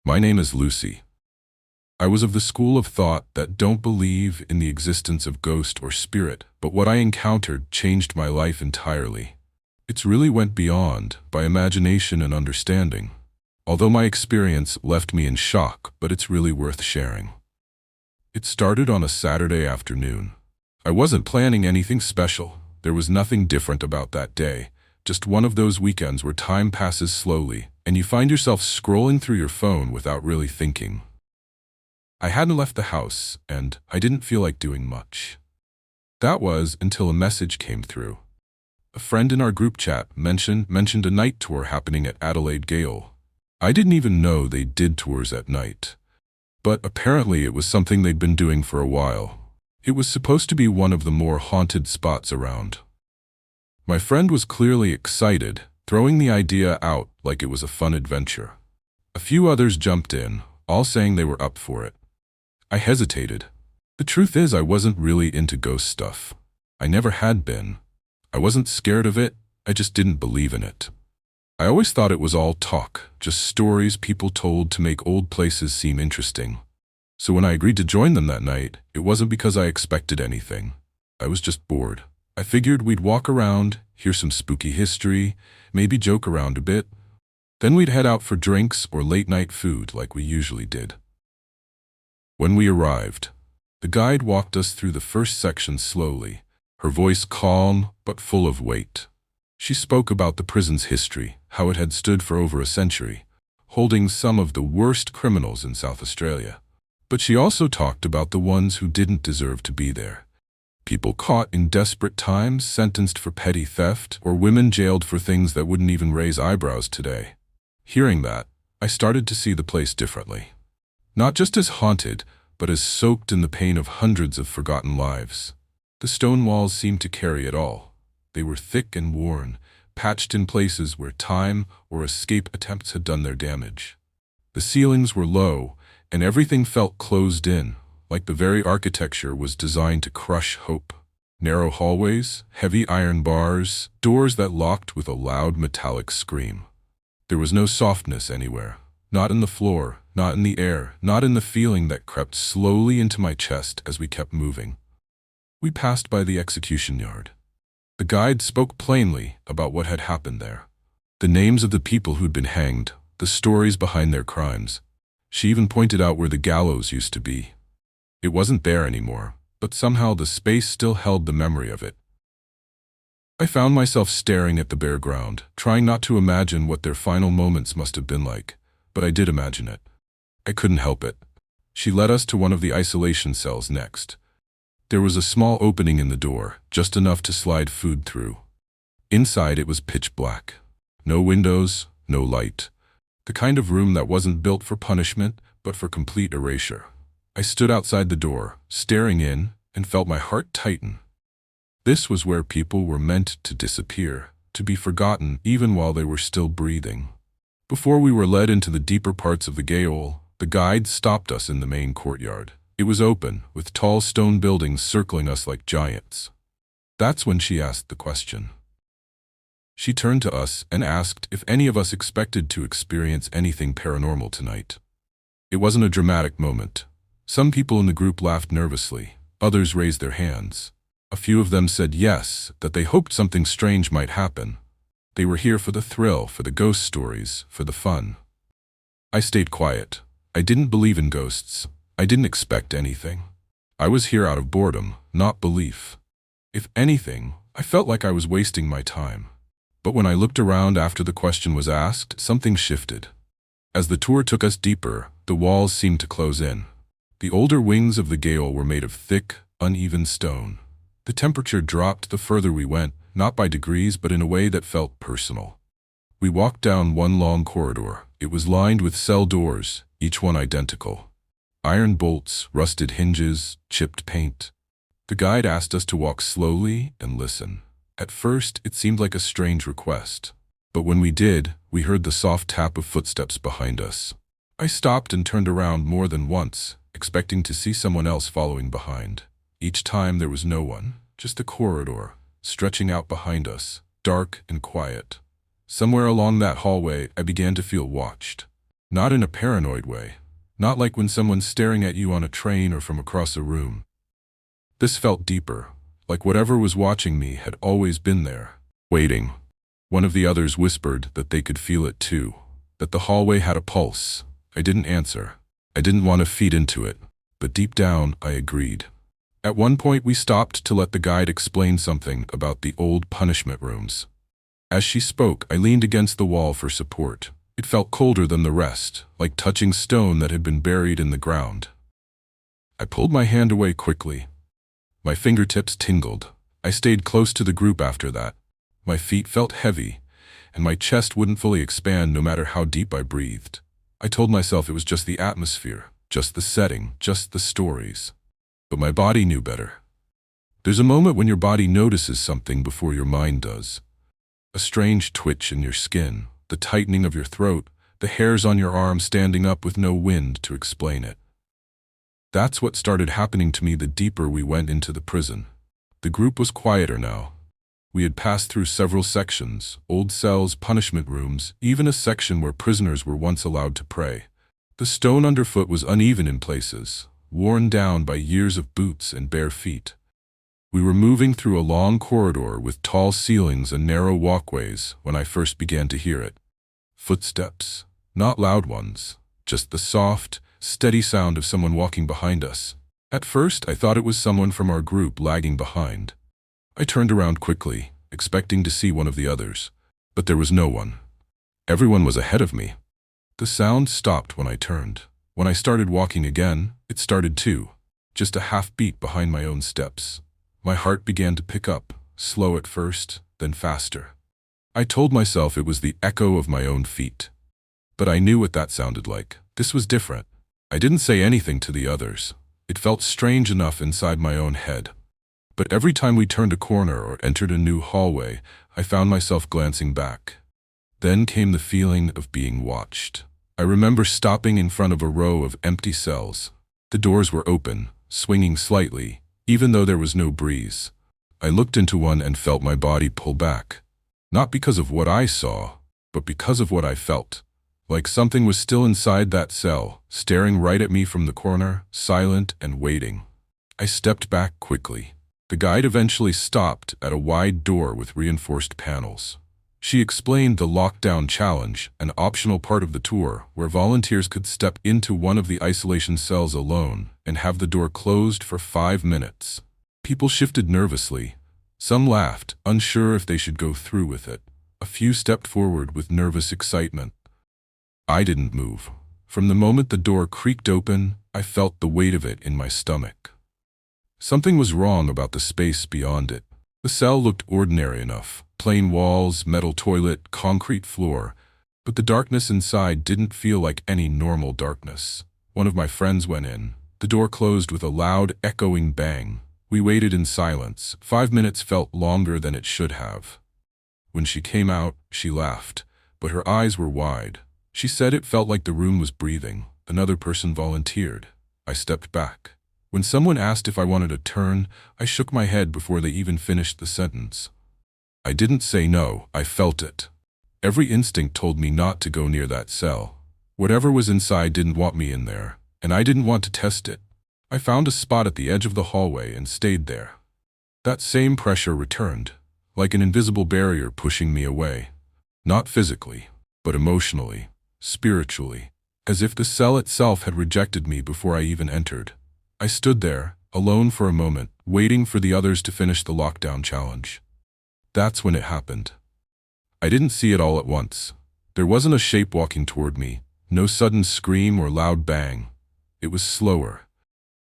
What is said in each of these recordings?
My name is Lucy. I was of the school of thought that don't believe in the existence of ghost or spirit, but what I encountered changed my life entirely. It's really went beyond by imagination and understanding. Although my experience left me in shock, but it's really worth sharing. It started on a Saturday afternoon. I wasn't planning anything special. There was nothing different about that day. Just one of those weekends where time passes slowly, and you find yourself scrolling through your phone without really thinking. I hadn't left the house, and I didn't feel like doing much. That was until a message came through. A friend in our group chat mentioned a night tour happening at Adelaide Gale. I didn't even know they did tours at night. But apparently it was something they'd been doing for a while. It was supposed to be one of the more haunted spots around. My friend was clearly excited, throwing the idea out like it was a fun adventure. A few others jumped in, all saying they were up for it. I hesitated. The truth is I wasn't really into ghost stuff. I never had been. I wasn't scared of it, I just didn't believe in it. I always thought it was all talk, just stories people told to make old places seem interesting. So when I agreed to join them that night, it wasn't because I expected anything. I was just bored. I figured we'd walk around, hear some spooky history, maybe joke around a bit. Then we'd head out for drinks or late-night food like we usually did. When we arrived, the guide walked us through the first section slowly, her voice calm but full of weight. She spoke about the prison's history, how it had stood for over a century, holding some of the worst criminals in South Australia. But she also talked about the ones who didn't deserve to be there. People caught in desperate times, sentenced for petty theft, or women jailed for things that wouldn't even raise eyebrows today. Hearing that, I started to see the place differently. Not just as haunted, but as soaked in the pain of hundreds of forgotten lives. The stone walls seemed to carry it all. They were thick and worn, patched in places where time or escape attempts had done their damage. The ceilings were low, and everything felt closed in, like the very architecture was designed to crush hope. Narrow hallways, heavy iron bars, doors that locked with a loud metallic scream. There was no softness anywhere, not in the floor, not in the air, not in the feeling that crept slowly into my chest as we kept moving. We passed by the execution yard. The guide spoke plainly about what had happened there. The names of the people who'd been hanged, the stories behind their crimes. She even pointed out where the gallows used to be. It wasn't there anymore, but somehow the space still held the memory of it. I found myself staring at the bare ground, trying not to imagine what their final moments must have been like, but I did imagine it. I couldn't help it. She led us to one of the isolation cells next. There was a small opening in the door, just enough to slide food through. Inside it was pitch black. No windows, no light. The kind of room that wasn't built for punishment, but for complete erasure. I stood outside the door, staring in, and felt my heart tighten. This was where people were meant to disappear, to be forgotten even while they were still breathing. Before we were led into the deeper parts of the gaol, the guide stopped us in the main courtyard. It was open, with tall stone buildings circling us like giants. That's when she asked the question. She turned to us and asked if any of us expected to experience anything paranormal tonight. It wasn't a dramatic moment. Some people in the group laughed nervously, others raised their hands. A few of them said yes, that they hoped something strange might happen. They were here for the thrill, for the ghost stories, for the fun. I stayed quiet. I didn't believe in ghosts. I didn't expect anything. I was here out of boredom, not belief. If anything, I felt like I was wasting my time. But when I looked around after the question was asked, something shifted. As the tour took us deeper, the walls seemed to close in. The older wings of the gaol were made of thick, uneven stone. The temperature dropped the further we went, not by degrees but in a way that felt personal. We walked down one long corridor. It was lined with cell doors, each one identical. Iron bolts, rusted hinges, chipped paint. The guide asked us to walk slowly and listen. At first, it seemed like a strange request. But when we did, we heard the soft tap of footsteps behind us. I stopped and turned around more than once, expecting to see someone else following behind. Each time there was no one, just a corridor, stretching out behind us, dark and quiet. Somewhere along that hallway, I began to feel watched. Not in a paranoid way. Not like when someone's staring at you on a train or from across a room. This felt deeper, like whatever was watching me had always been there, waiting. One of the others whispered that they could feel it too, that the hallway had a pulse. I didn't answer. I didn't want to feed into it, but deep down I agreed. At one point we stopped to let the guide explain something about the old punishment rooms. As she spoke, I leaned against the wall for support. It felt colder than the rest, like touching stone that had been buried in the ground. I pulled my hand away quickly. My fingertips tingled. I stayed close to the group after that. My feet felt heavy, and my chest wouldn't fully expand no matter how deep I breathed. I told myself it was just the atmosphere, just the setting, just the stories. But my body knew better. There's a moment when your body notices something before your mind does. A strange twitch in your skin, the tightening of your throat, the hairs on your arm standing up with no wind to explain it. That's what started happening to me the deeper we went into the prison. The group was quieter now. We had passed through several sections, old cells, punishment rooms, even a section where prisoners were once allowed to pray. The stone underfoot was uneven in places, worn down by years of boots and bare feet. We were moving through a long corridor with tall ceilings and narrow walkways when I first began to hear it. Footsteps, not loud ones, just the soft, steady sound of someone walking behind us. At first, I thought it was someone from our group lagging behind. I turned around quickly, expecting to see one of the others, but there was no one. Everyone was ahead of me. The sound stopped when I turned. When I started walking again, it started too, just a half beat behind my own steps. My heart began to pick up, slow at first, then faster. I told myself it was the echo of my own feet. But I knew what that sounded like. This was different. I didn't say anything to the others. It felt strange enough inside my own head. But every time we turned a corner or entered a new hallway, I found myself glancing back. Then came the feeling of being watched. I remember stopping in front of a row of empty cells. The doors were open, swinging slightly, even though there was no breeze. I looked into one and felt my body pull back. Not because of what I saw, but because of what I felt. Like something was still inside that cell, staring right at me from the corner, silent and waiting. I stepped back quickly. The guide eventually stopped at a wide door with reinforced panels. She explained the lockdown challenge, an optional part of the tour where volunteers could step into one of the isolation cells alone and have the door closed for 5 minutes. People shifted nervously. Some laughed, unsure if they should go through with it. A few stepped forward with nervous excitement. I didn't move. From the moment the door creaked open, I felt the weight of it in my stomach. Something was wrong about the space beyond it. The cell looked ordinary enough. Plain walls, metal toilet, concrete floor. But the darkness inside didn't feel like any normal darkness. One of my friends went in. The door closed with a loud, echoing bang. We waited in silence. 5 minutes felt longer than it should have. When she came out, she laughed, but her eyes were wide. She said it felt like the room was breathing. Another person volunteered. I stepped back. When someone asked if I wanted to turn, I shook my head before they even finished the sentence. I didn't say no, I felt it. Every instinct told me not to go near that cell. Whatever was inside didn't want me in there, and I didn't want to test it. I found a spot at the edge of the hallway and stayed there. That same pressure returned, like an invisible barrier pushing me away. Not physically, but emotionally, spiritually, as if the cell itself had rejected me before I even entered. I stood there, alone for a moment, waiting for the others to finish the lockdown challenge. That's when it happened. I didn't see it all at once. There wasn't a shape walking toward me, no sudden scream or loud bang. It was slower.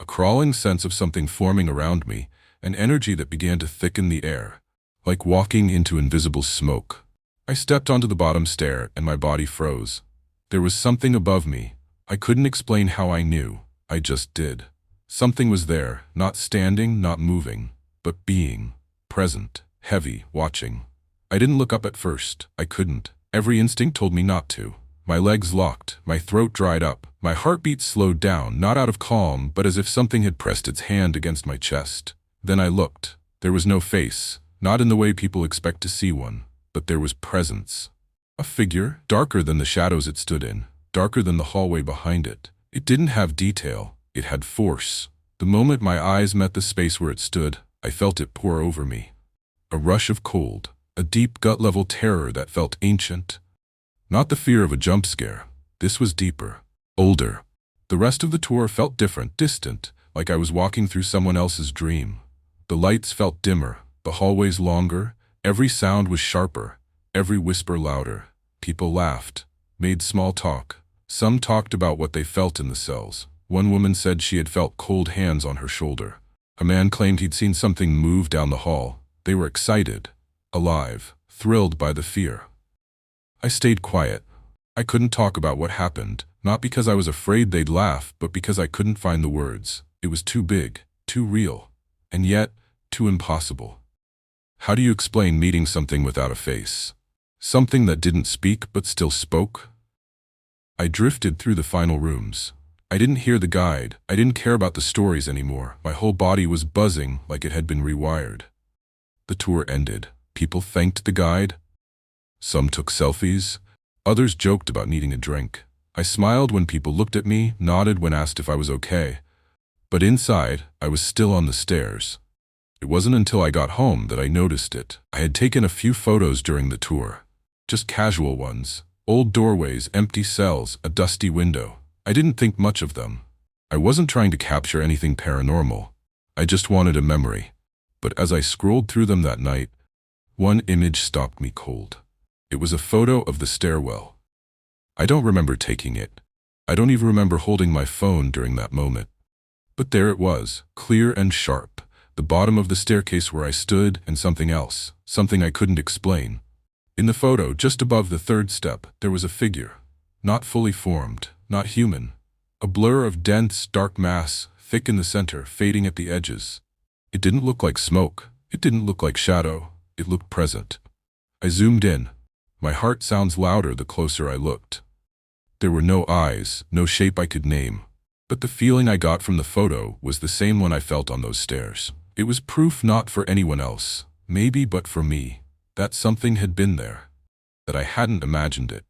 A crawling sense of something forming around me, an energy that began to thicken the air, like walking into invisible smoke. I stepped onto the bottom stair and my body froze. There was something above me. I couldn't explain how I knew. I just did. Something was there, not standing, not moving, but being, present, heavy, watching. I didn't look up at first. I couldn't. Every instinct told me not to. My legs locked, my throat dried up, my heartbeat slowed down, not out of calm, but as if something had pressed its hand against my chest. Then I looked. There was no face, not in the way people expect to see one, but there was presence. A figure, darker than the shadows it stood in. darker than the hallway behind it. It didn't have detail, it had force. The moment my eyes met the space where it stood, I felt it pour over me. A rush of cold, a deep gut-level terror that felt ancient. Not the fear of a jump scare. This was deeper, older. The rest of the tour felt different, distant, like I was walking through someone else's dream. The lights felt dimmer, the hallways longer, every sound was sharper, every whisper louder. People laughed, made small talk. Some talked about what they felt in the cells. One woman said she had felt cold hands on her shoulder. A man claimed he'd seen something move down the hall. They were excited, alive, thrilled by the fear. I stayed quiet. I couldn't talk about what happened, not because I was afraid they'd laugh, but because I couldn't find the words. It was too big, too real, and yet too impossible. How do you explain meeting something without a face? Something that didn't speak but still spoke? I drifted through the final rooms. I didn't hear the guide. I didn't care about the stories anymore. My whole body was buzzing like it had been rewired. The tour ended. People thanked the guide. Some took selfies. Others joked about needing a drink. I smiled when people looked at me, nodded when asked if I was okay. But inside, I was still on the stairs. It wasn't until I got home that I noticed it. I had taken a few photos during the tour. Just casual ones. Old doorways, empty cells, a dusty window. I didn't think much of them. I wasn't trying to capture anything paranormal. I just wanted a memory. But as I scrolled through them that night, one image stopped me cold. It was a photo of the stairwell. I don't remember taking it. I don't even remember holding my phone during that moment. But there it was, clear and sharp, the bottom of the staircase where I stood and something else, something I couldn't explain. In the photo, just above the third step, there was a figure. Not fully formed, not human. A blur of dense, dark mass, thick in the center, fading at the edges. It didn't look like smoke. It didn't look like shadow. It looked present. I zoomed in. My heart sounds louder the closer I looked. There were no eyes, no shape I could name. But the feeling I got from the photo was the same one I felt on those stairs. It was proof not for anyone else, maybe but for me, that something had been there, that I hadn't imagined it.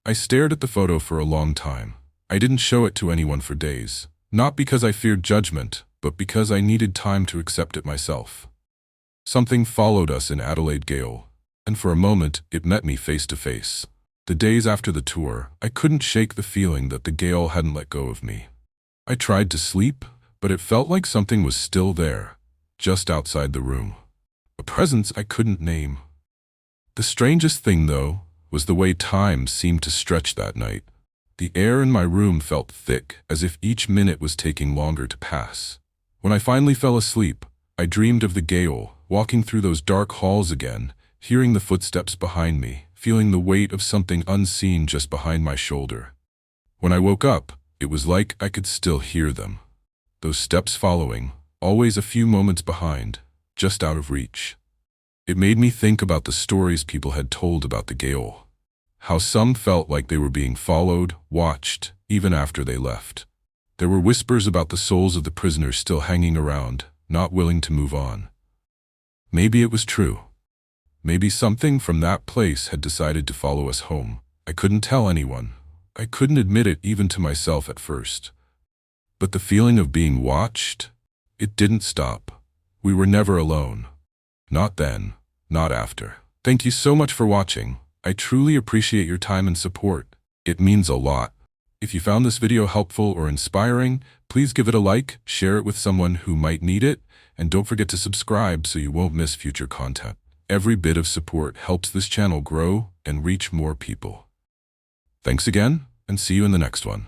I stared at the photo for a long time. I didn't show it to anyone for days, not because I feared judgment, but because I needed time to accept it myself. Something followed us in Adelaide Gale, and for a moment it met me face to face. The days after the tour, I couldn't shake the feeling that the gale hadn't let go of me. I tried to sleep, but it felt like something was still there, just outside the room. A presence I couldn't name. The strangest thing, though, was the way time seemed to stretch that night. The air in my room felt thick, as if each minute was taking longer to pass. When I finally fell asleep, I dreamed of the gale, walking through those dark halls again, hearing the footsteps behind me, feeling the weight of something unseen just behind my shoulder. When I woke up, it was like I could still hear them. Those steps following, always a few moments behind, just out of reach. It made me think about the stories people had told about the gale. How some felt like they were being followed, watched, even after they left. There were whispers about the souls of the prisoners still hanging around, not willing to move on. Maybe it was true. Maybe something from that place had decided to follow us home. I couldn't tell anyone. I couldn't admit it even to myself at first. But the feeling of being watched, it didn't stop. We were never alone. Not then, not after. Thank you so much for watching. I truly appreciate your time and support. It means a lot. If you found this video helpful or inspiring, please give it a like, share it with someone who might need it, and don't forget to subscribe so you won't miss future content. Every bit of support helps this channel grow and reach more people. Thanks again, and see you in the next one.